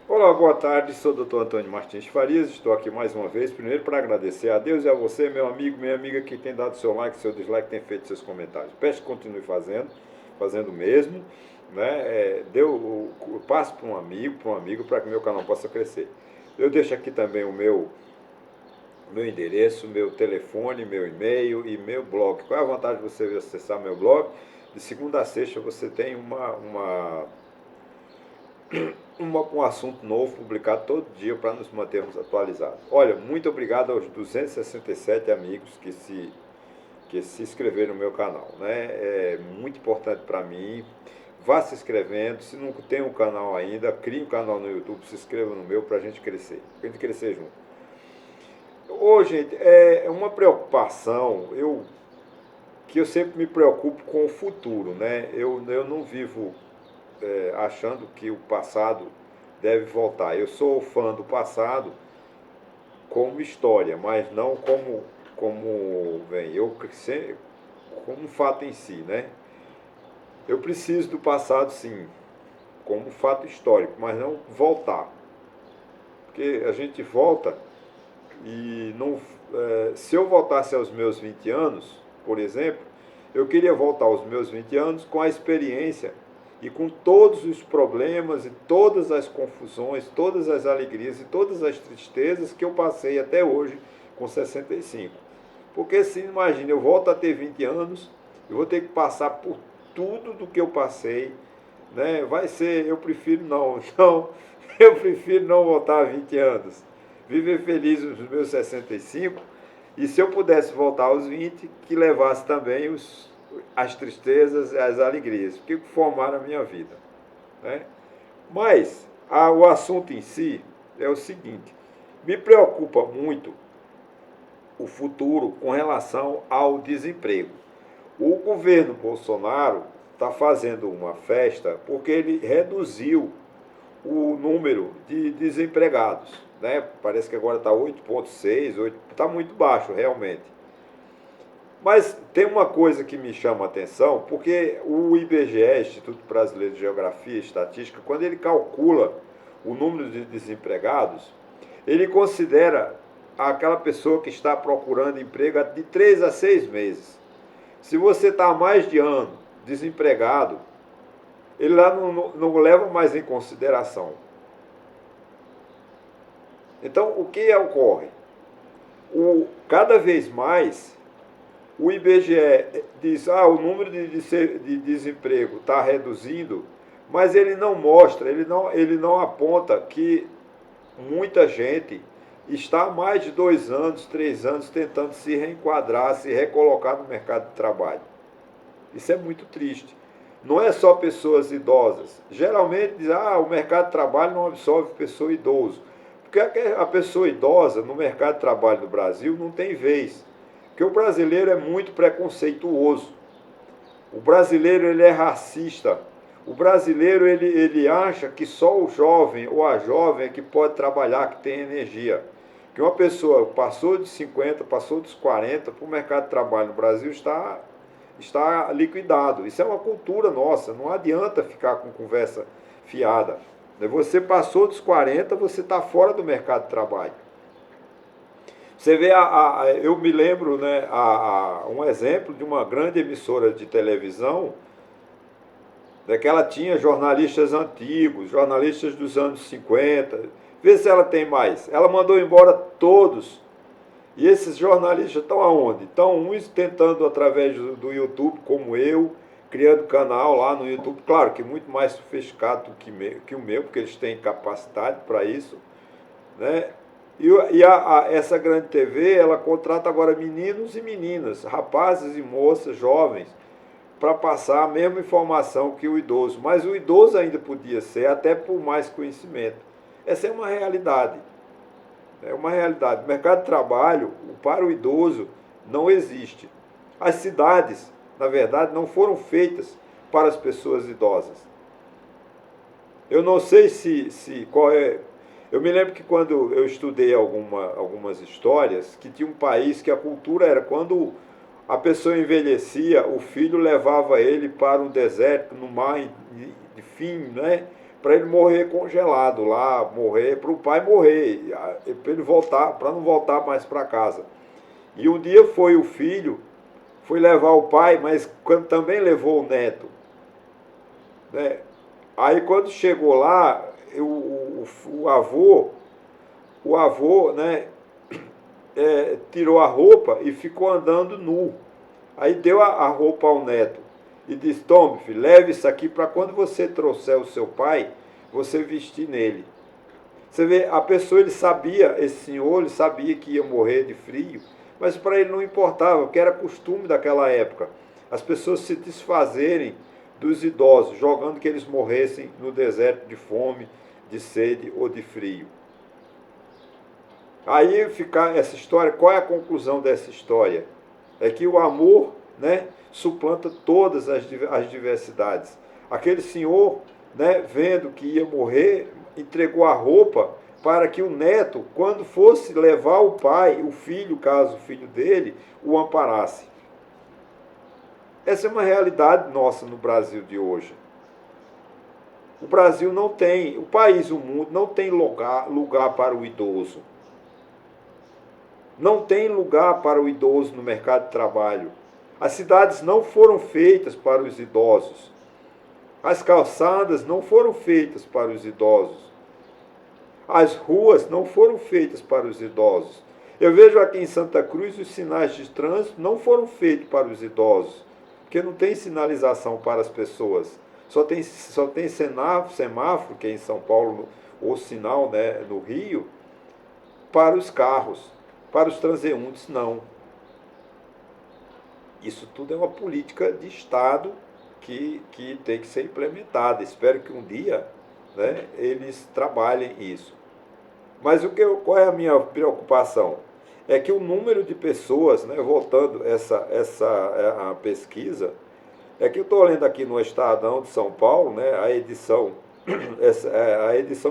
Olá, boa tarde, sou o Dr. Antônio Martins Farias, estou aqui mais uma vez, primeiro para agradecer a Deus e a você, meu amigo, minha amiga, que tem dado seu like, seu dislike, tem feito seus comentários. Peço que continue fazendo mesmo, né? Passe para um amigo, para que meu canal possa crescer. Eu deixo aqui também o meu endereço, meu telefone, meu e-mail e meu blog. Qual é a vantagem de você acessar meu blog? De segunda a sexta você tem um assunto novo publicado todo dia para nos mantermos atualizados. Olha, muito obrigado aos 267 amigos que se inscreveram no meu canal. Né? É muito importante para mim. Vá se inscrevendo. Se não tem um canal ainda, crie um canal no YouTube, se inscreva no meu para a gente crescer. Para a gente crescer junto. Hoje, gente, é uma preocupação que eu sempre me preocupo com o futuro. Né? Eu não vivo achando que o passado deve voltar. Eu sou fã do passado como história, mas não como vem, como um fato em si, né? Eu preciso do passado, sim, como fato histórico, mas não voltar. Porque a gente volta e não. Se eu voltasse aos meus 20 anos, por exemplo, eu queria voltar aos meus 20 anos com a experiência e com todos os problemas e todas as confusões, todas as alegrias e todas as tristezas que eu passei até hoje com 65. Porque se imagina, eu volto a ter 20 anos, eu vou ter que passar por tudo do que eu passei, né? Vai ser, eu prefiro não, então eu prefiro não voltar a 20 anos. Viver feliz nos meus 65 e se eu pudesse voltar aos 20, que levasse também as tristezas e as alegrias, que formaram a minha vida. Né? Mas o assunto em si é o seguinte: me preocupa muito o futuro com relação ao desemprego. O governo Bolsonaro está fazendo uma festa porque ele reduziu o número de desempregados. Né? Parece que agora está 8,6, está muito baixo realmente. Mas tem uma coisa que me chama a atenção, porque o IBGE, Instituto Brasileiro de Geografia e Estatística, quando ele calcula o número de desempregados, ele considera aquela pessoa que está procurando emprego de 3 a 6 meses. Se você está há mais de ano desempregado, ele lá não leva mais em consideração. Então, o que ocorre? Cada vez mais o IBGE diz, o número de desemprego está reduzindo, mas ele não mostra, ele não aponta que muita gente está há mais de 2 anos, 3 anos tentando se reenquadrar, se recolocar no mercado de trabalho. Isso é muito triste. Não é só pessoas idosas. Geralmente diz, o mercado de trabalho não absorve pessoa idosa. Porque a pessoa idosa no mercado de trabalho do Brasil não tem vez. Porque o brasileiro é muito preconceituoso. O brasileiro ele é racista. O brasileiro ele acha que só o jovem ou a jovem é que pode trabalhar, que tem energia. Que uma pessoa passou de 50, passou dos 40, para o mercado de trabalho no Brasil está liquidado. Isso é uma cultura nossa, não adianta ficar com conversa fiada. Você passou dos 40, você está fora do mercado de trabalho. Você vê, eu me lembro, né, um exemplo de uma grande emissora de televisão, que ela tinha jornalistas antigos, jornalistas dos anos 50. Vê se ela tem mais. Ela mandou embora todos. E esses jornalistas estão aonde? Estão uns tentando através do YouTube, como eu, criando canal lá no YouTube, claro que muito mais sofisticado que o meu, porque eles têm capacidade para isso, né? Essa grande TV, ela contrata agora meninos e meninas, rapazes e moças, jovens, para passar a mesma informação que o idoso. Mas o idoso ainda podia ser, até por mais conhecimento. Essa é uma realidade. É uma realidade. O mercado de trabalho, para o idoso, não existe. As cidades, na verdade, não foram feitas para as pessoas idosas. Eu não sei qual é. Eu me lembro que quando eu estudei algumas histórias, que tinha um país que a cultura era quando a pessoa envelhecia, o filho levava ele para um deserto, no mar de fim, né? para ele morrer congelado lá, morrer, para o pai morrer, para ele voltar, para não voltar mais para casa. E um dia foi o filho, foi levar o pai, mas quando também levou o neto, né? Aí quando chegou lá, o avô, né, tirou a roupa e ficou andando nu. Aí deu a roupa ao neto e disse: tome, filho, leve isso aqui para quando você trouxer o seu pai, você vestir nele. Você vê, a pessoa, ele sabia, esse senhor, ele sabia que ia morrer de frio, mas para ele não importava, porque era costume daquela época. As pessoas se desfazerem dos idosos, jogando que eles morressem no deserto de fome, de sede ou de frio. Aí fica essa história, qual é a conclusão dessa história? É que o amor, né, suplanta todas as diversidades. Aquele senhor, né, vendo que ia morrer, entregou a roupa para que o neto, quando fosse levar o pai, o filho, caso o filho dele, o amparasse. Essa é uma realidade nossa no Brasil de hoje. O Brasil não tem, o país, o mundo, não tem lugar para o idoso. Não tem lugar para o idoso no mercado de trabalho. As cidades não foram feitas para os idosos. As calçadas não foram feitas para os idosos. As ruas não foram feitas para os idosos. Eu vejo aqui em Santa Cruz os sinais de trânsito não foram feitos para os idosos, porque não tem sinalização para as pessoas. Só tem semáforo, que é em São Paulo, ou sinal, né, no Rio, para os carros. Para os transeuntes, não. Isso tudo é uma política de Estado que tem que ser implementada. Espero que um dia, né, eles trabalhem isso. Mas qual é a minha preocupação? É que o número de pessoas, né, voltando a pesquisa, é que eu estou lendo aqui no Estadão de São Paulo, né, a edição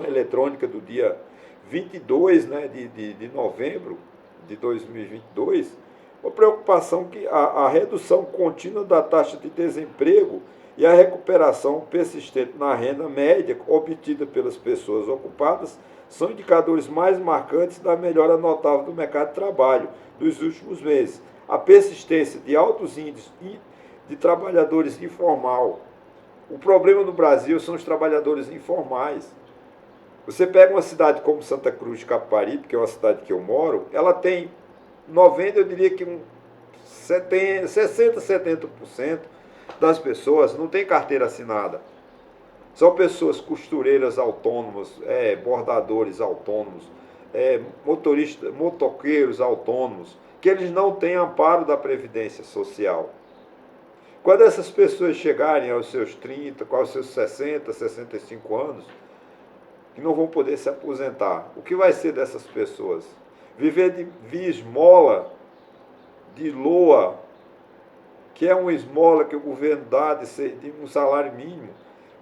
eletrônica do dia 22, né, de novembro de 2022, uma preocupação que a redução contínua da taxa de desemprego e a recuperação persistente na renda média obtida pelas pessoas ocupadas são indicadores mais marcantes da melhora notável do mercado de trabalho dos últimos meses. A persistência de altos índices de trabalhadores informal. O problema no Brasil são os trabalhadores informais. Você pega uma cidade como Santa Cruz de Caparibe, que é uma cidade que eu moro, ela tem 90, eu diria que 60, 70% das pessoas não tem carteira assinada. São pessoas costureiras autônomas, bordadores autônomos, motoqueiros autônomos, que eles não têm amparo da Previdência Social. Quando essas pessoas chegarem aos seus 30, aos seus 60, 65 anos, que não vão poder se aposentar, o que vai ser dessas pessoas? Viver via esmola, de LOA, que é uma esmola que o governo dá de um salário mínimo,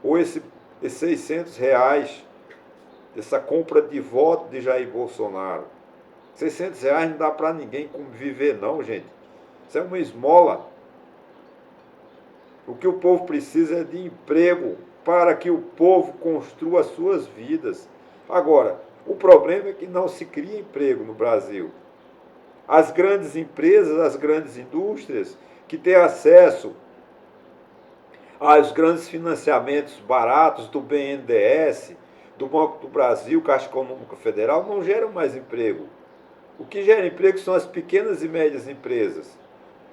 ou esses R$ 600, essa compra de voto de Jair Bolsonaro. R$ 600 não dá para ninguém viver não, gente. Isso é uma esmola. O que o povo precisa é de emprego para que o povo construa as suas vidas. Agora, o problema é que não se cria emprego no Brasil. As grandes empresas, as grandes indústrias que têm acesso aos grandes financiamentos baratos do BNDES, do Banco do Brasil, Caixa Econômica Federal, não geram mais emprego. O que gera emprego são as pequenas e médias empresas.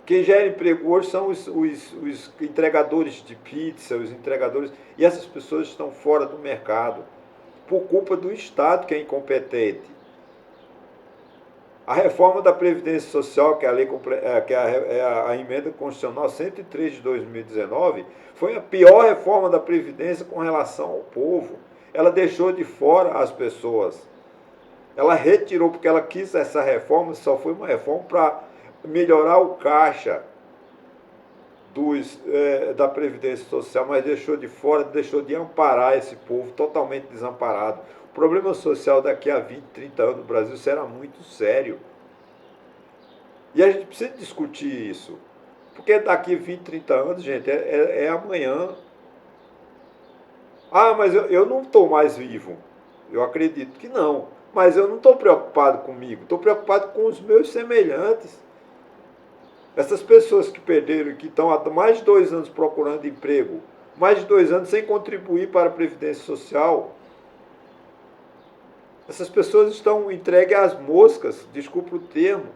Quem gera emprego hoje são os entregadores de pizza, os entregadores, e essas pessoas estão fora do mercado, por culpa do Estado, que é incompetente. A reforma da Previdência Social, que é a emenda constitucional 103 de 2019, foi a pior reforma da Previdência com relação ao povo. Ela deixou de fora as pessoas. Ela retirou, porque ela quis essa reforma, só foi uma reforma para melhorar o caixa da Previdência Social, mas deixou de fora, deixou de amparar esse povo totalmente desamparado. O problema social daqui a 20, 30 anos no Brasil será muito sério. E a gente precisa discutir isso. Porque daqui a 20, 30 anos, gente, é amanhã. Ah, mas eu não estou mais vivo. Eu acredito que não. Mas eu não estou preocupado comigo, estou preocupado com os meus semelhantes. Essas pessoas que perderam, que estão há mais de 2 anos procurando emprego, mais de 2 anos sem contribuir para a Previdência Social, essas pessoas estão entregues às moscas, desculpe o termo,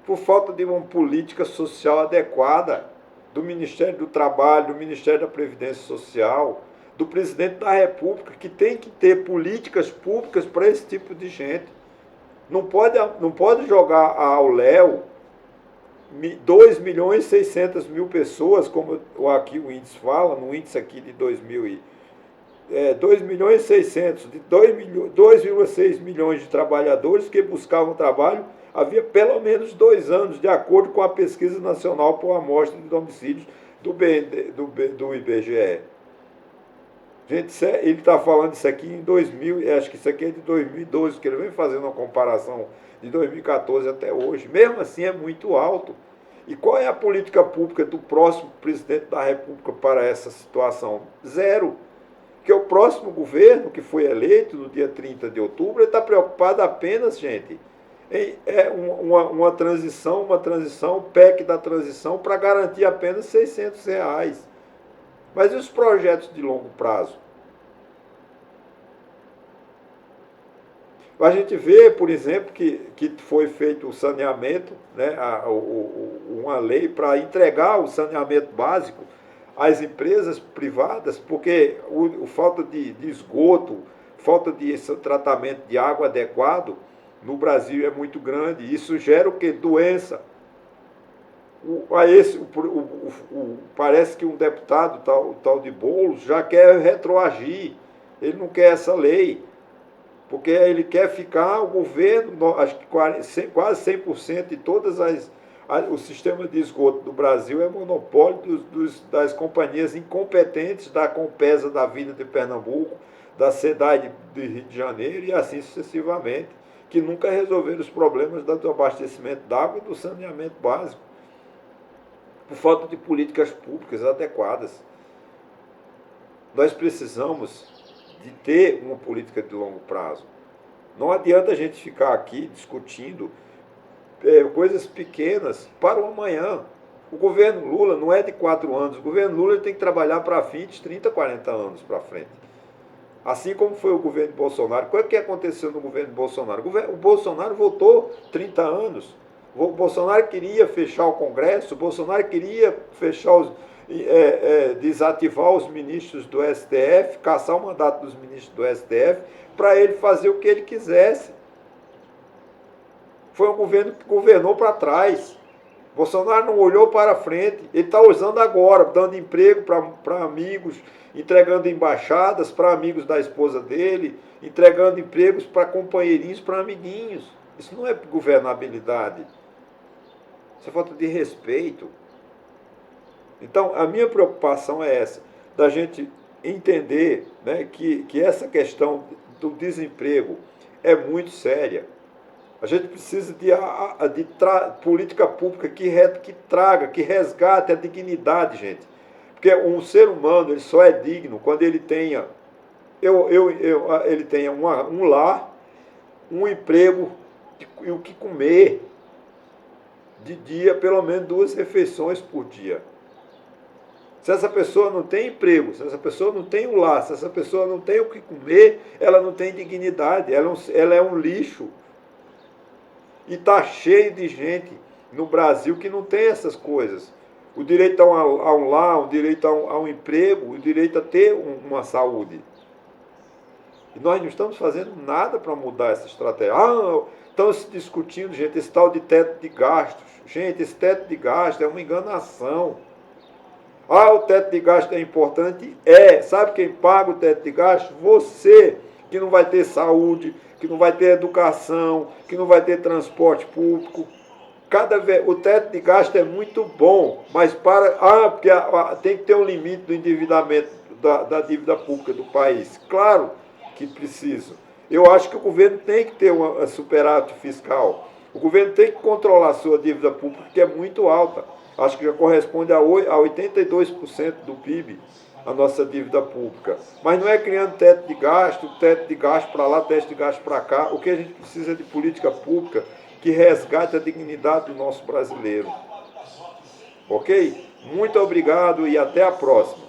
por falta de uma política social adequada do Ministério do Trabalho, do Ministério da Previdência Social, do presidente da República, que tem que ter políticas públicas para esse tipo de gente. Não pode jogar ao léu 2.600.000 pessoas, como aqui o índice fala, no índice aqui de 2.600.000, de 2,6 milhões de trabalhadores que buscavam trabalho havia pelo menos 2 anos, de acordo com a Pesquisa Nacional por Amostra de Domicílios do IBGE. Gente, ele está falando isso aqui em 2000, acho que isso aqui é de 2012, porque ele vem fazendo uma comparação de 2014 até hoje. Mesmo assim é muito alto. E qual é a política pública do próximo presidente da República para essa situação? Zero. Porque o próximo governo, que foi eleito no dia 30 de outubro, está preocupado apenas, gente, em uma transição, PEC da transição, para garantir apenas R$ 600. Mas e os projetos de longo prazo? A gente vê, por exemplo, que foi feito o saneamento, né, uma lei para entregar o saneamento básico às empresas privadas, porque falta de esgoto, falta de tratamento de água adequado no Brasil é muito grande. Isso gera o quê? Doença. Parece que um deputado, tal de Boulos, já quer retroagir. Ele não quer essa lei, porque ele quer ficar, o governo, acho que quase 100% de todas o sistema de esgoto do Brasil é monopólio das companhias incompetentes, da Compesa da Vida de Pernambuco, da SEDAI de Rio de Janeiro e assim sucessivamente, que nunca resolveram os problemas do abastecimento d'água e do saneamento básico, por falta de políticas públicas adequadas. Nós precisamos de ter uma política de longo prazo. Não adianta a gente ficar aqui discutindo coisas pequenas para o amanhã. O governo Lula não é de 4 anos. O governo Lula tem que trabalhar para 20, 30, 40 anos para frente. Assim como foi o governo Bolsonaro. O que aconteceu no governo Bolsonaro? O Bolsonaro votou 30 anos. O Bolsonaro queria fechar o Congresso, o Bolsonaro queria desativar os ministros do STF, caçar o mandato dos ministros do STF, para ele fazer o que ele quisesse. Foi um governo que governou para trás. Bolsonaro não olhou para frente. Ele está usando agora, dando emprego para amigos, entregando embaixadas para amigos da esposa dele, entregando empregos para companheirinhos, para amiguinhos. Isso não é governabilidade. Isso é falta de respeito. Então, a minha preocupação é essa, da gente entender, né, que essa questão do desemprego é muito séria. A gente precisa de política pública que traga, que resgate a dignidade, gente. Porque um ser humano ele só é digno quando ele tenha, ele tenha um lar, um emprego e o que comer de dia, pelo menos 2 refeições por dia. Se essa pessoa não tem emprego, se essa pessoa não tem um lar, se essa pessoa não tem o que comer, ela não tem dignidade, ela é um lixo. E está cheio de gente no Brasil que não tem essas coisas. O direito a um lar, o direito a um emprego, o direito a ter uma saúde. E nós não estamos fazendo nada para mudar essa estratégia. Estão se discutindo, gente, esse tal de teto de gastos. Gente, esse teto de gastos é uma enganação. O teto de gasto é importante? Sabe quem paga o teto de gasto? Você, que não vai ter saúde, que não vai ter educação, que não vai ter transporte público. O teto de gasto é muito bom, mas porque tem que ter um limite do endividamento da dívida pública do país. Claro que precisa. Eu acho que o governo tem que ter um superávit fiscal. O governo tem que controlar a sua dívida pública, que é muito alta. Acho que já corresponde a 82% do PIB. a nossa dívida pública. Mas não é criando teto de gasto para lá, teto de gasto para cá. O que a gente precisa é de política pública que resgate a dignidade do nosso brasileiro. Ok? Muito obrigado e até a próxima.